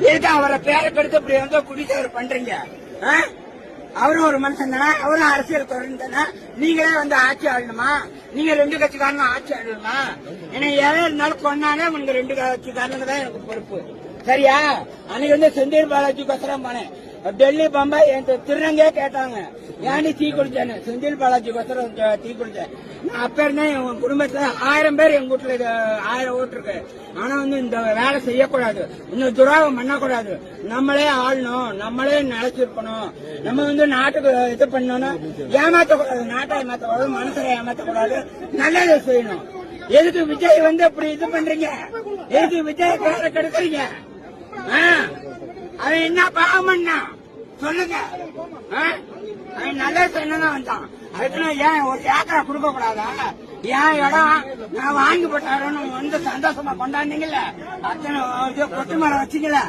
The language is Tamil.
எதுக்கு அவரை பேரை கெடுத்து இப்படி வந்து குடிச்சவர் பண்றீங்க? அவரும் ஒரு மனுஷன் தானே, அவரும் அரசியல் தொடர்ந்து தானே. நீங்களே வந்து ஆட்சி ஆடணுமா? நீங்க ரெண்டு கட்சிக்காரனும் ஆட்சி ஆடணுமா? ஏன்னா எதை இருந்தாலும் கொண்டானே உங்க ரெண்டு கட்சிக்காரனுக்கு தான் எனக்கு பொறுப்பு. சரியா? அன்னைக்கு வந்து செந்தில் பாலாஜிக்கோசரம் போனேன். டெல்லி பம்பாய் என் திருநங்கே கேட்டாங்க, ஏன்டி டீ குடிச்சேன்னு. செந்தில் பாலாஜிக்கோசரம் டீ குடிச்சேன். நான் அப்ப இருந்தேன். என் குடும்பத்துல 1000 பேர் எங்க வீட்டுல 1000 ஓட்டு இருக்கு. ஆனா வந்து இந்த வேலை செய்யக்கூடாது, இந்த துரோகம் பண்ணக்கூடாது. நம்மளே ஆளணும், நம்மளே நிலைச்சிருக்கணும். நம்ம வந்து நாட்டுக்கு இது பண்ணணும், ஏமாத்தக்கூடாது, நாட்டை ஏமாத்தக்கூடாது, மனசரை ஏமாத்தக்கூடாது, நல்லதை செய்யணும். எதுக்கு விஜய் வந்து அப்படி இது பண்றீங்க? எதுக்கு விஜய் பேரை கெடுக்கிறீங்க? அவன் என்ன பாவம் பண்ணா சொல்லுங்க. அவன் நல்ல சொன்னதான் வந்தான். அதுக்குன்னு ஏன் ஒரு ஏக்கரை கொடுக்க கூடாதா? ஏன் இடம் நான் வாங்கி போட்டாருன்னு வந்து சந்தோஷமா கொண்டாடுனீங்கல்ல, அத்தனை கொட்டு மரம் வச்சீங்கல்ல.